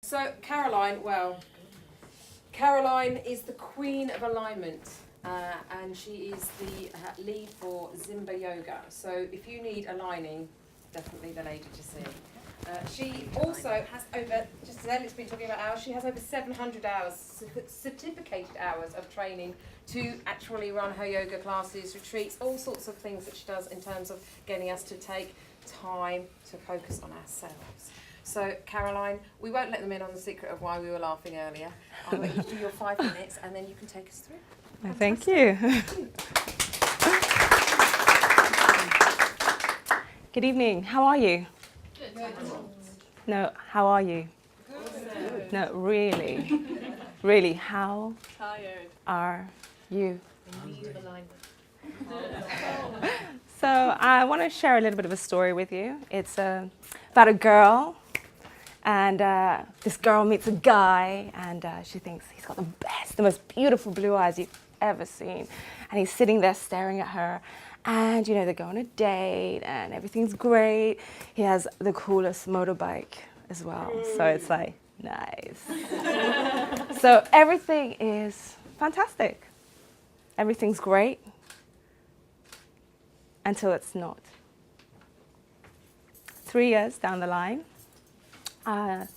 So Caroline is the queen of alignment, and she is the lead for Zimba yoga. So if you need aligning, definitely the lady to see. She also has over, just as Ellie's been talking about hours, she has over 700 hours, certificated hours of training to actually run her yoga classes, retreats, all sorts of things that she does in terms of getting us to take time to focus on ourselves. So, Caroline, we won't let them in on the secret of why we were laughing earlier. I'll let you do your 5 minutes and then you can take us through. Well, thank you. Good evening. How are you? Good. No, how are you? Good. No, really. Really, how Tired. are you? In need of alignment. So I want to share a little bit of a story with you. It's about a girl, and this girl meets a guy, and she thinks he's got the best, the most beautiful blue eyes you've ever seen. And he's sitting there staring at her, and you know, they go on a date, and everything's great. He has the coolest motorbike as well, so it's like, nice. So everything is fantastic. Everything's great. Until it's not. 3 years down the line,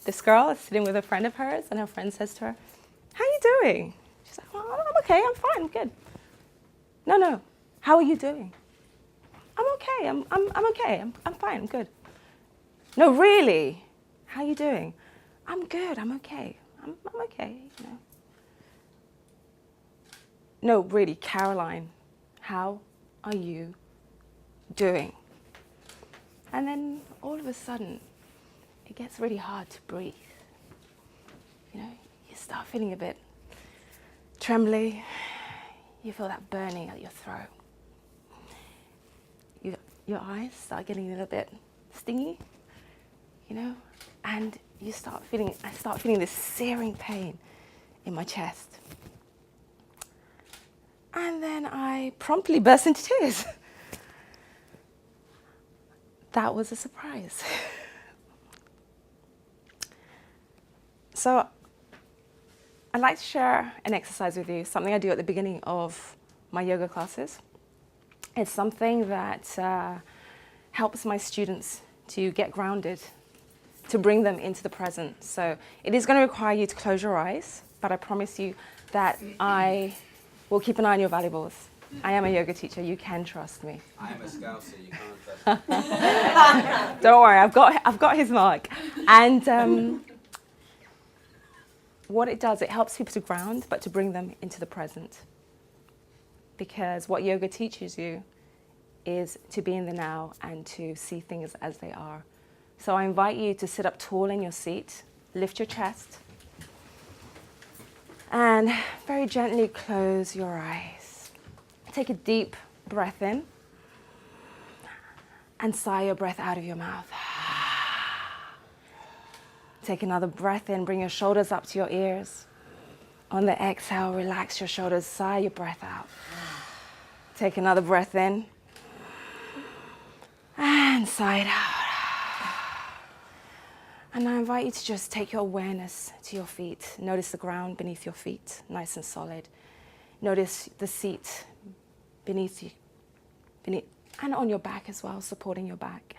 this girl is sitting with a friend of hers, and her friend says to her, "How are you doing?" She's like, "Well, I'm okay, I'm fine, I'm good." No, how are you doing? "I'm okay, I'm okay, I'm fine, I'm good." "No, really, how are you doing?" "I'm good, I'm okay, I'm okay, you know." "No, really, Caroline, how are you doing?" And then all of a sudden, it gets really hard to breathe. You know, you start feeling a bit trembly. You feel that burning at your throat. Your eyes start getting a little bit stingy, you know, and I start feeling this searing pain in my chest. And then I promptly burst into tears. That was a surprise. So I'd like to share an exercise with you, something I do at the beginning of my yoga classes. It's something that helps my students to get grounded, to bring them into the present. So it is going to require you to close your eyes, but I promise you that I will keep an eye on your valuables. I am a yoga teacher, you can trust me. I am a scouser, you can't trust me. Don't worry, I've got his mark. And what it does, it helps people to ground, but to bring them into the present. Because what yoga teaches you is to be in the now and to see things as they are. So I invite you to sit up tall in your seat, lift your chest, and very gently close your eyes. Take a deep breath in and sigh your breath out of your mouth. Take another breath in, bring your shoulders up to your ears. On the exhale, relax your shoulders, sigh your breath out. Take another breath in and sigh it out. And I invite you to just take your awareness to your feet. Notice the ground beneath your feet, nice and solid. Notice the seat beneath you, and on your back as well, supporting your back.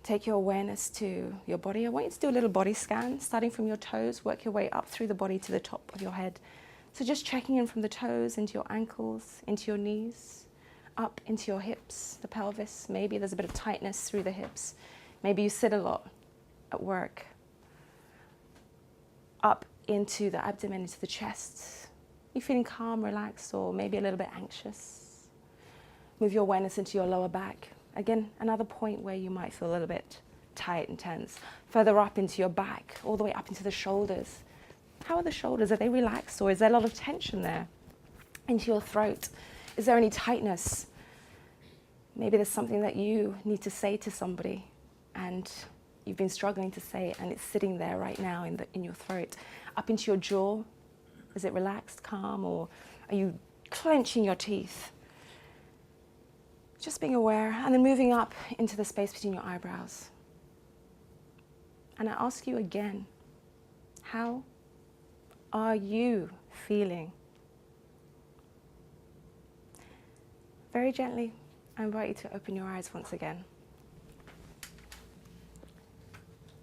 Take your awareness to your body. I want you to do a little body scan, starting from your toes, work your way up through the body to the top of your head. So just checking in from the toes into your ankles, into your knees, up into your hips, the pelvis. Maybe there's a bit of tightness through the hips. Maybe you sit a lot at work. Up into the abdomen, into the chest. You feeling calm, relaxed, or maybe a little bit anxious? Move your awareness into your lower back. Again, another point where you might feel a little bit tight and tense. Further up into your back, all the way up into the shoulders. How are the shoulders? Are they relaxed, or is there a lot of tension there? Into your throat. Is there any tightness? Maybe there's something that you need to say to somebody and you've been struggling to say it, and it's sitting there right now in your throat. Up into your jaw. Is it relaxed, calm, or are you clenching your teeth? Just being aware, and then moving up into the space between your eyebrows. And I ask you again, How are you feeling? Very gently, I invite you to open your eyes once again.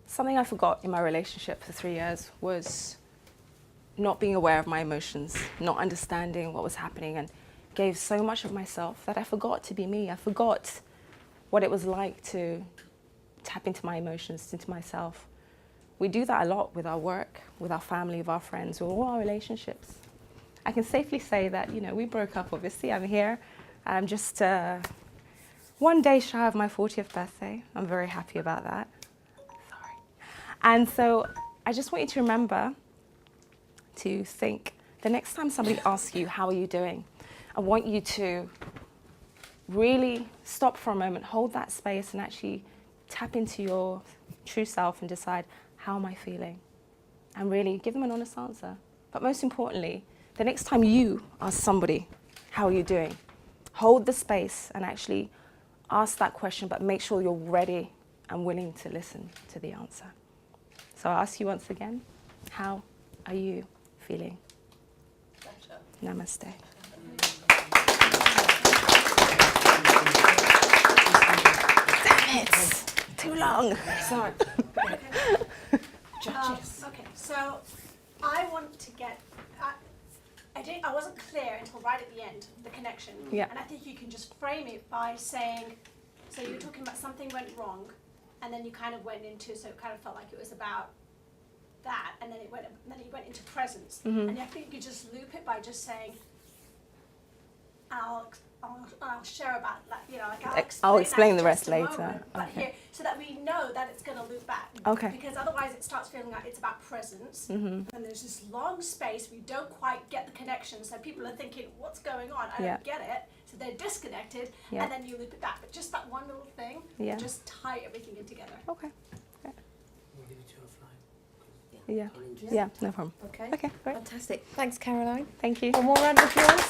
Something I forgot in my relationship for 3 years was not being aware of my emotions, not understanding what was happening, and gave so much of myself that I forgot to be me. I forgot what it was like to tap into my emotions, into myself. We do that a lot with our work, with our family, with our friends, with all our relationships. I can safely say that, we broke up, obviously. I'm here. I'm just 1 day shy of my 40th birthday. I'm very happy about that. Sorry. And so I just want you to remember to think the next time somebody asks you, how are you doing? I want you to really stop for a moment, hold that space, and actually tap into your true self and decide, how am I feeling? And really give them an honest answer. But most importantly, the next time you ask somebody, how are you doing? Hold the space and actually ask that question, but make sure you're ready and willing to listen to the answer. So I'll ask you once again, how are you feeling? Pleasure. Namaste. Damn it! Too long. Sorry. Okay, so I want to get. I wasn't clear until right at the end, the connection. Yeah. And I think you can just frame it by saying, so you were talking about something went wrong, and then you kind of went into, so it kind of felt like it was about that, and then you went into presence. Mm-hmm. And I think you could just loop it by just saying, I'll share about I'll explain the that in rest just a later. moment, but Okay. here, so that we know that it's going to loop back. Okay. Because otherwise it starts feeling like it's about presence, Mm-hmm. and there's this long space we don't quite get the connection. So people are thinking, "What's going on? I Yeah. don't get it." So they're disconnected, Yeah. and then you loop it back. But just that one little thing, Yeah. will just tie everything in together. Okay. We'll leave it to offline. Yeah. I'll Yeah, no problem. Okay. Okay, great. Fantastic. Thanks, Caroline. Thank you. One more round of applause.